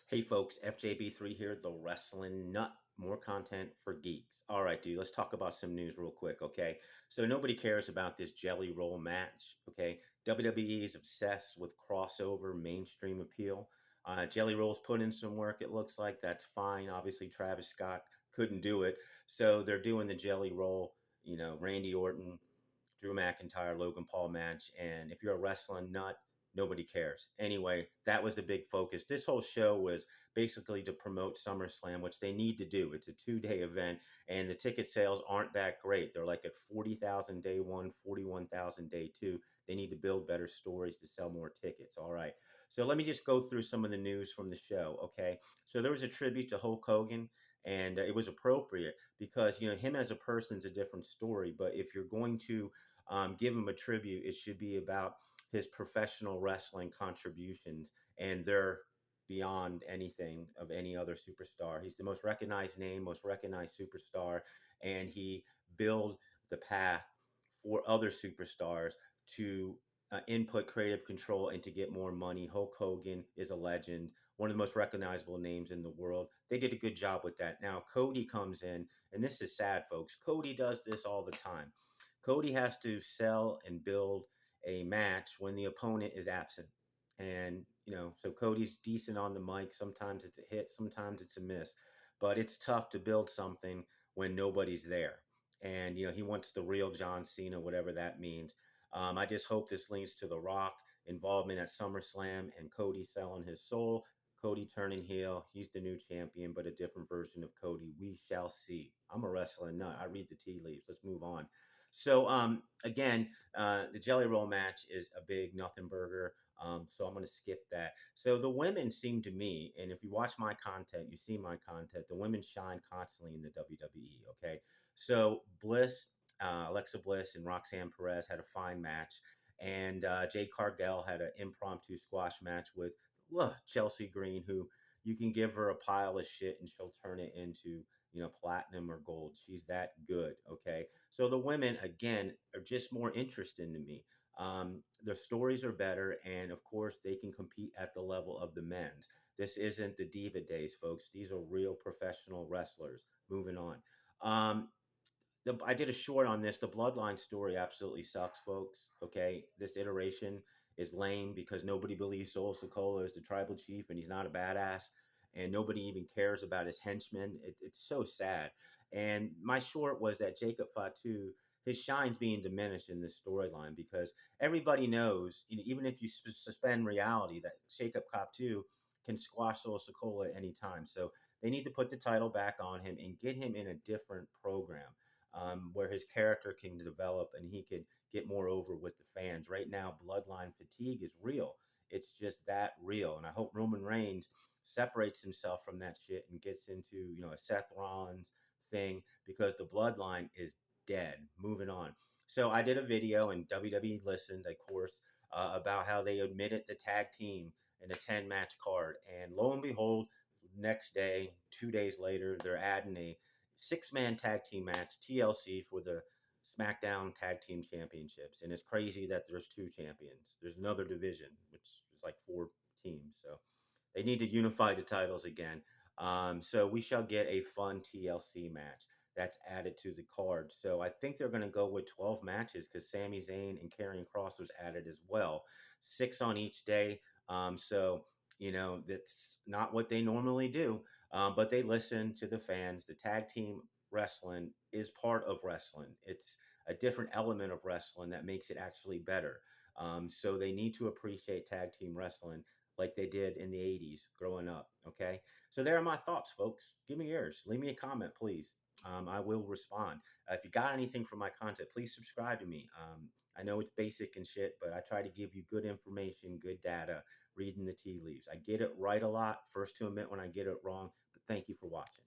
Hey folks, FJB3 here, the Wrestling Nut. More content for geeks. All right, dude, let's talk about some news real quick, okay? So nobody cares about this Jelly Roll match, okay? WWE is obsessed with crossover mainstream appeal. Jelly Roll's put in some work, it looks like. That's fine. Obviously, Travis Scott couldn't do it. So they're doing the Jelly Roll, Randy Orton, Drew McIntyre, Logan Paul match. And if you're a wrestling nut, nobody cares. Anyway, that was the big focus. This whole show was basically to promote SummerSlam, which they need to do. It's a 2-day event, and the ticket sales aren't that great. They're like at 40,000 day one, 41,000 day two. They need to build better stories to sell more tickets. All right. So let me just go through some of the news from the show. Okay. So there was a tribute to Hulk Hogan, and it was appropriate because, him as a person's a different story. But if you're going to give him a tribute, it should be about his professional wrestling contributions, and they're beyond anything of any other superstar. He's the most recognized name, most recognized superstar, and he built the path for other superstars to input creative control and to get more money. Hulk Hogan is a legend, one of the most recognizable names in the world. They did a good job with that. Now, Cody comes in, and this is sad, folks. Cody does this all the time. Cody has to sell and build a match when the opponent is absent. And, so Cody's decent on the mic. Sometimes it's a hit, sometimes it's a miss. But it's tough to build something when nobody's there. And, he wants the real John Cena, whatever that means. I just hope this leads to The Rock involvement at SummerSlam and Cody selling his soul. Cody turning heel. He's the new champion, but a different version of Cody. We shall see. I'm a wrestling nut. I read the tea leaves. Let's move on. So again, the Jelly Roll match is a big nothing burger. So I'm going to skip that. So the women seem to me, and if you watch my content, you see my content, the women shine constantly in the WWE. Okay. So Bliss, Alexa Bliss and Roxanne Perez had a fine match. And Jade Cargill had an impromptu squash match with Chelsea Green, who you can give her a pile of shit and she'll turn it into platinum or gold. She's that good. Okay. So the women, again, are just more interesting to me. Their stories are better. And of course, they can compete at the level of the men's. This isn't the diva days, folks. These are real professional wrestlers. Moving on. I did a short on this. The bloodline story absolutely sucks, folks. Okay. This iteration is lame because nobody believes Solo Sikoa is the tribal chief and he's not a badass. And nobody even cares about his henchmen. It's so sad. And my short was that Jacob Fatu, his shine's being diminished in this storyline because everybody knows, even if you suspend reality, that Jacob Fatu can squash Solo Sikoa at any time. So they need to put the title back on him and get him in a different program where his character can develop and he could get more over with the fans. Right now, bloodline fatigue is real. It's just that real. And I hope Roman Reigns separates himself from that shit and gets into, a Seth Rollins thing because the bloodline is dead. Moving on. So I did a video and WWE listened, of course, about how they admitted the tag team in a 10-match card. And lo and behold, next day, 2 days later, they're adding a 6-man tag team match, TLC, for the SmackDown Tag Team Championships. And it's crazy that there's 2 champions. There's another division, which is like 4 teams. So they need to unify the titles again. So we shall get a fun TLC match that's added to the card. So I think they're going to go with 12 matches because Sami Zayn and Karrion Kross was added as well. 6 on each day. That's not what they normally do. But they listen to the fans. The tag team wrestling is part of wrestling. It's a different element of wrestling that makes it actually better. So they need to appreciate tag team wrestling like they did in the 80s growing up. Okay. So there are my thoughts, folks. Give me yours. Leave me a comment, please. I will respond. If you got anything from my content, please subscribe to me. I know it's basic and shit, but I try to give you good information, good data, reading the tea leaves. I get it right a lot. First to admit when I get it wrong, but thank you for watching.